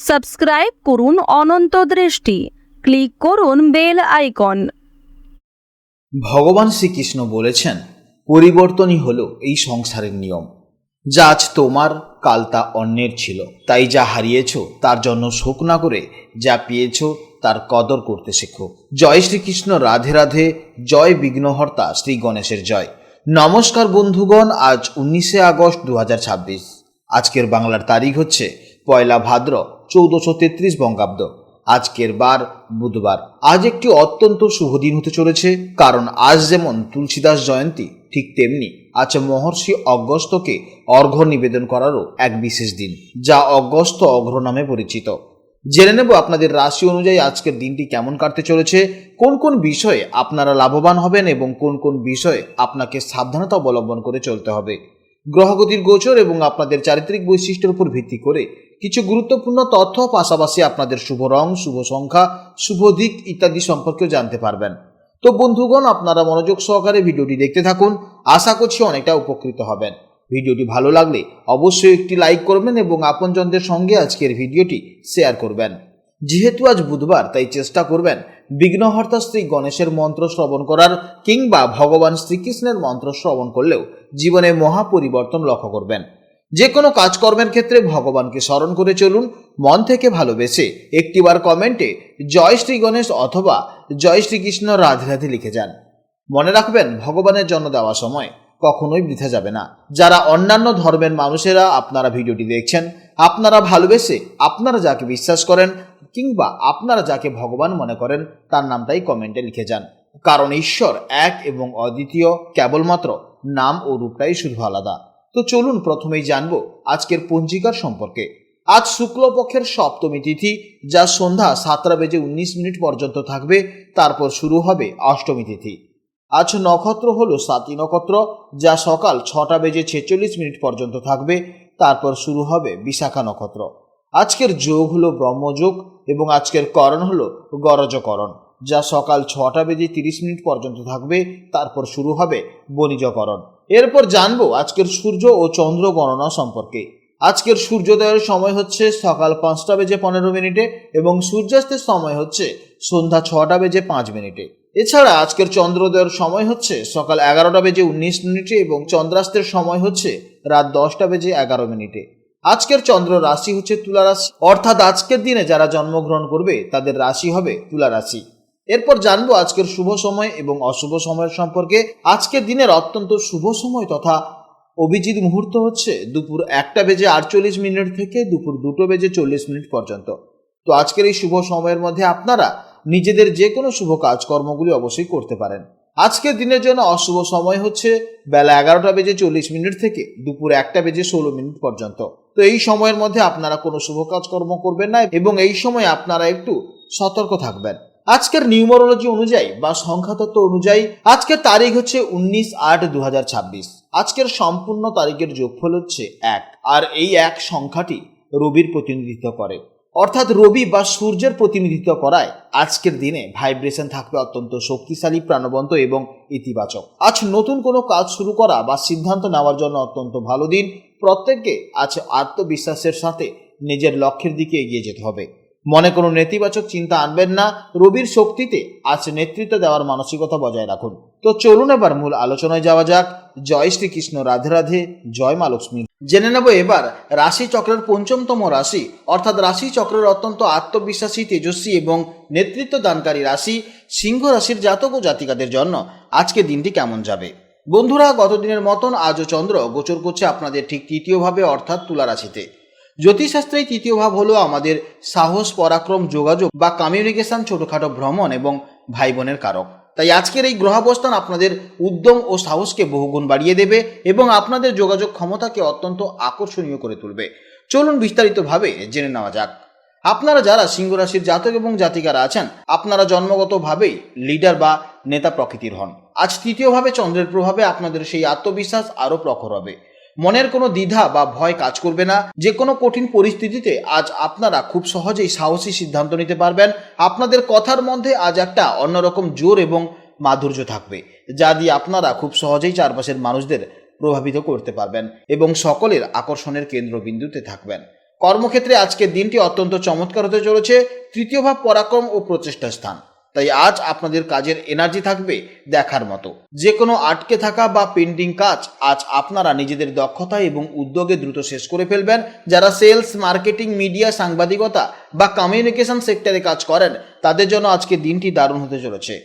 Subscribe করুন অনন্ত দৃষ্টি, click করুন বেল আইকন। ভগবান শ্রীকৃষ্ণ বলেছেন, পরিবর্তনই হলো এই সংসারের নিয়ম। যা আজ তোমার, কাল তা অন্যের ছিল। তাই যা হারিয়েছ তার জন্য শোক না করে যা পেয়েছ তার কদর করতে শেখো। জয় শ্রীকৃষ্ণ, রাধে রাধে। জয় বিঘ্নহর্তা শ্রী গণেশের জয়। নমস্কার বন্ধুগণ, আজ 19শে আগস্ট 2026। আজকের বাংলার তারিখ হচ্ছে 1 ভাদ্র 1433 বঙ্গাব্দ। আজকের বার বুধবার। আজ একটি অত্যন্ত শুভ দিন হতে চলেছে, কারণ আজ যেমন তুলসীদাস জয়ন্তী, ঠিক তেমনি আজ মহর্ষি অগস্ত্যকে অর্ঘ্য নিবেদন করারও এক বিশেষ দিন, যা অগস্ত্য অঘ্র নামে পরিচিত। জেনে নেব আপনাদের রাশি অনুযায়ী আজকের দিনটি কেমন কাটতে চলেছে, কোন কোন বিষয়ে আপনারা লাভবান হবেন এবং কোন কোন বিষয়ে আপনাকে সাবধানতা অবলম্বন করে চলতে হবে। গ্রহগতির গোচর এবং আপনাদের চারিত্রিক বৈশিষ্ট্যের উপর ভিত্তি করে কিছু গুরুত্বপূর্ণ তথ্য, পাশাপাশি আপনাদের শুভ রং, শুভ সংখ্যা, শুভ দিক ইত্যাদি সম্পর্কেও জানতে পারবেন। তো বন্ধুগণ, আপনারা মনোযোগ সহকারে ভিডিওটি দেখতে থাকুন। আশা করছি অনেকটা উপকৃত হবেন। ভিডিওটি ভালো লাগলে অবশ্যই একটি লাইক করবেন এবং আপনজনদের সঙ্গে আজকের ভিডিওটি শেয়ার করবেন। যেহেতু আজ বুধবার, তাই চেষ্টা করবেন বিঘ্নহর্তা শ্রী গণেশের মন্ত্র শ্রবণ করার, কিংবা ভগবান শ্রীকৃষ্ণের মন্ত্র শ্রবণ করলেও জীবনে মহা পরিবর্তন লক্ষ্য করবেন। যে কোনো কাজকর্মের ক্ষেত্রে ভগবানকে স্মরণ করে চলুন, মন থেকে ভালোবেসে একটিবার কমেন্টে জয় শ্রী গণেশ অথবা জয় শ্রীকৃষ্ণ রাধে রাধে লিখে যান। মনে রাখবেন, ভগবানের জন্য দেওয়া সময় কখনোই বৃথা যাবে না। যারা অন্যান্য ধর্মের মানুষেরা আপনারা ভিডিওটি দেখছেন, আপনারা ভালোবেসে আপনারা যাকে বিশ্বাস করেন কিংবা আপনারা যাকে ভগবান মনে করেন তার নামটাই কমেন্টে লিখে যান। কারণ ঈশ্বর এক এবং অদ্বিতীয়, কেবলমাত্র নাম ও রূপটাই শুধু আলাদা। তো চলুন প্রথমেই জানবো আজকের পঞ্জিকার সম্পর্কে। আজ শুক্লপক্ষের সপ্তমী তিথি, যা সন্ধ্যা 7:19 পর্যন্ত থাকবে। তারপর শুরু হবে অষ্টমী তিথি। আজ নক্ষত্র হলো স্বাতী নক্ষত্র, যা সকাল 6:46 পর্যন্ত থাকবে। তারপর শুরু হবে বিশাখা নক্ষত্র। আজকের যোগ হলো ব্রহ্মযোগ এবং আজকের করণ হলো গরজকরণ, যা সকাল 6:30 পর্যন্ত থাকবে। তারপর শুরু হবে বণিজকরণ। এরপর জানবো আজকের সূর্য ও চন্দ্র গণনা সম্পর্কে। আজকের সূর্যোদয়ের সময় হচ্ছে সকাল 5:15 এবং সূর্যাস্তের সময় হচ্ছে সন্ধ্যা 6:05। এছাড়া আজকের চন্দ্রোদয়ের সময় হচ্ছে সকাল 11:19 এবং চন্দ্রাস্তের সময় হচ্ছে রাত 10:11। আজকের চন্দ্র রাশি হচ্ছে তুলা রাশি, অর্থাৎ আজকের দিনে যারা জন্মগ্রহণ করবে তাদের রাশি হবে তুলা রাশি। এরপর জানবো আজকের শুভ সময় এবং অশুভ সময়ের সম্পর্কে। আজকের দিনের অত্যন্ত শুভ সময় তথা অভিজিৎ মুহূর্ত হচ্ছে দুপুর 1:48 থেকে দুপুর 2:40 পর্যন্ত। তো আজকের এই শুভ সময়ের মধ্যে আপনারা নিজেদের যে কোনো শুভ কাজকর্মগুলি অবশ্যই করতে পারেন। আজকের দিনের জন্য অশুভ সময় হচ্ছে বেলা 11:40 থেকে দুপুর 1:16 পর্যন্ত। তো এই সময়ের মধ্যে আপনারা কোনো শুভ কাজকর্ম করবেন না এবং এই সময় আপনারা একটু সতর্ক থাকবেন। আজকের নিউমারোলজি অনুযায়ী বা সংখ্যাতত্ত্ব অনুযায়ী আজকের তারিখ হচ্ছে 19/8/2026। আজকের সম্পূর্ণ তারিখের যোগফল হচ্ছে 1, আর এই 1 সংখ্যাটি রবির প্রতিনিধিত্ব করে, অর্থাৎ রবি বা সূর্যের প্রতিনিধিত্ব করায় আজকের দিনে ভাইব্রেশন থাকবে অত্যন্ত শক্তিশালী, প্রাণবন্ত এবং ইতিবাচক। আজ নতুন কোনো কাজ শুরু করা বা সিদ্ধান্ত নেওয়ার জন্য অত্যন্ত ভালো দিন। প্রত্যেককে আজ আত্মবিশ্বাসের সাথে নিজের লক্ষ্যের দিকে এগিয়ে যেতে হবে। মনে কোনো নেতিবাচক চিন্তা আনবেন না। রবির শক্তিতে আজ নেতৃত্ব দেওয়ার মানসিকতা বজায় রাখুন। তো চলুন এবার মূল আলোচনায় যাওয়া যাক। জয় শ্রীকৃষ্ণ, রাধে রাধে, জয় মা লক্ষ্মী। জেনে নেব এবার রাশি চক্রের পঞ্চমতম রাশি, অর্থাৎ রাশি চক্রের অত্যন্ত আত্মবিশ্বাসী, তেজস্বী এবং নেতৃত্ব দানকারী রাশি সিংহ রাশির জাতক ও জাতিকাদের জন্য আজকের দিনটি কেমন যাবে। বন্ধুরা, গত দিনের মতন আজও চন্দ্র গোচর করছে আপনাদের ঠিক তৃতীয় ভাবে, অর্থাৎ তুলা রাশিতে। জ্যোতিষশাস্ত্রে তৃতীয় ভাব হলো আমাদের সাহস, পরাক্রম, যোগাযোগ বা কমিউনিকেশন, ছোটখাটো ভ্রমণ এবং ভাই বোনের কারক। তাই আজকের এই গ্রহাবস্থান আপনাদের উদ্যম ও সাহসকে বহুগুণ বাড়িয়ে দেবে এবং আপনাদের যোগাযোগ ক্ষমতাকে অত্যন্ত আকর্ষণীয় করে তুলবে। চলুন বিস্তারিতভাবে জেনে নেওয়া যাক। আপনারা যারা সিংহ রাশির জাতক এবং জাতিকারা আছেন, আপনারা জন্মগতভাবেই লিডার বা নেতা প্রকৃতির হন। আজ তৃতীয়ভাবে চন্দ্রের প্রভাবে আপনাদের সেই আত্মবিশ্বাস আরও প্রখর হবে। মনের কোনো দ্বিধা বা ভয় কাজ করবে না। যে কোনো কঠিন পরিস্থিতিতে আজ আপনারা খুব সহজেই সাহসী সিদ্ধান্ত নিতে পারবেন। আপনাদের কথার মধ্যে আজ একটা অন্যরকম জোর এবং মাধুর্য থাকবে, যা দিয়ে আপনারা খুব সহজেই চারপাশের মানুষদের প্রভাবিত করতে পারবেন এবং সকলের আকর্ষণের কেন্দ্রবিন্দুতে থাকবেন। কর্মক্ষেত্রে আজকের দিনটি অত্যন্ত চমৎকার হতে চলেছে। তৃতীয় ভাব পরাক্রম ও প্রচেষ্টার স্থান, তাই আজ আপনাদের কাজের এনার্জি থাকবে দেখার মতো। যে কোনো আটকে থাকা বা পেন্ডিং কাজ আজ আপনারা নিজেদের দক্ষতা এবং উদ্যোগে দ্রুত শেষ করে ফেলবেন। যারা সেলস, মার্কেটিং, মিডিয়া, সাংবাদিকতা বা কমিউনিকেশন সেক্টরে কাজ করেন তাদের জন্য আজকে দিনটি দারুণ হতে চলেছে।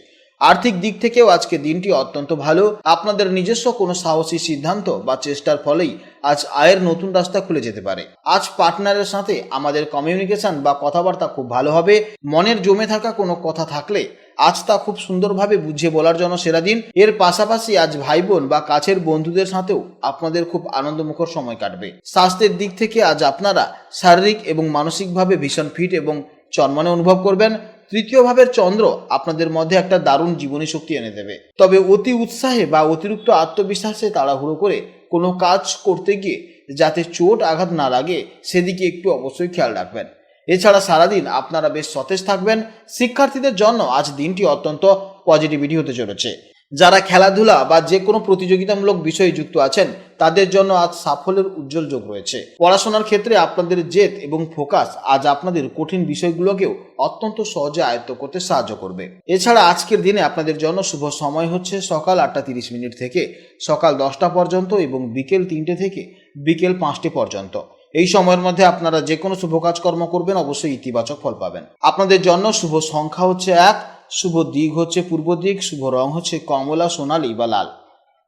আর্থিক দিক থেকেও আজকে দিনটি অত্যন্ত ভালো। আপনাদের নিজস্ব কোনো সাহসী সিদ্ধান্ত বা চেষ্টার ফলেই আজ আয়ের নতুন রাস্তা খুলে যেতে পারে। আজ পার্টনারের সাথে আমাদের কমিউনিকেশন বা কথাবার্তা খুব ভালো হবে। মনের জমে থাকা কোনো কথা থাকলে আজ তা খুব সুন্দরভাবে বুঝিয়ে বলার জন্য সেরা দিন। এর পাশাপাশি আজ ভাই বোন বা কাছের বন্ধুদের সাথেও আপনাদের খুব আনন্দমুখর সময় কাটবে। স্বাস্থ্যের দিক থেকে আজ আপনারা শারীরিক এবং মানসিকভাবে ভীষণ ফিট এবং চনমনে অনুভব করবেন। তৃতীয় ভাবের চন্দ্র আপনাদের মধ্যে একটা দারুণ জীবনী শক্তি এনে দেবে। তবে অতি উৎসাহে বা অতিরিক্ত আত্মবিশ্বাসে তাড়াহুড়ো করে কোনো কাজ করতে গিয়ে যাতে চোট আঘাত না লাগে সেদিকে একটু অবশ্যই খেয়াল রাখবেন। এছাড়া সারাদিন আপনারা বেশ সতেজ থাকবেন। শিক্ষার্থীদের জন্য আজ দিনটি অত্যন্ত পজিটিভিটি হতে চলেছে। যারা খেলাধুলা বা যে কোনো প্রতিযোগিতামূলক বিষয়ে যুক্ত আছেন তাদের জন্য আজ সাফল্যের উজ্জ্বল যোগ রয়েছে। পড়াশোনার ক্ষেত্রে আপনাদের জেদ এবং ফোকাস আজ আপনাদের কঠিন বিষয়গুলোকেও অত্যন্ত সহজে আয়ত্ত করতে সাহায্য করবে। এছাড়া আজকের দিনে আপনাদের জন্য শুভ সময় হচ্ছে সকাল 8:30 থেকে সকাল 10টা পর্যন্ত এবং বিকেল 3টে থেকে বিকেল 5টে পর্যন্ত। এই সময়ের মধ্যে আপনারা যে কোনো শুভ কাজকর্ম করবেন অবশ্যই ইতিবাচক ফল পাবেন। আপনাদের জন্য শুভ সংখ্যা হচ্ছে 1, শুভ দিক হচ্ছে পূর্ব দিক, শুভ রং হচ্ছে কমলা, সোনালী বা লাল।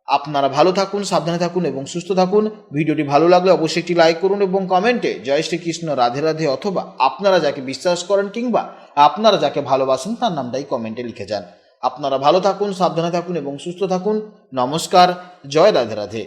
আপনারা ভালো থাকুন, সাবধানে থাকুন এবং সুস্থ থাকুন। ভিডিওটি ভালো লাগলে অবশ্যই একটি লাইক করুন এবং কমেন্টে জয় শ্রীকৃষ্ণ, রাধে রাধে অথবা আপনারা যাকে বিশ্বাস করেন কিংবা আপনারা যাকে ভালোবাসেন তার নামটাই কমেন্টে লিখে যান। আপনারা ভালো থাকুন, সাবধানে থাকুন এবং সুস্থ থাকুন। নমস্কার, জয় রাধে রাধে।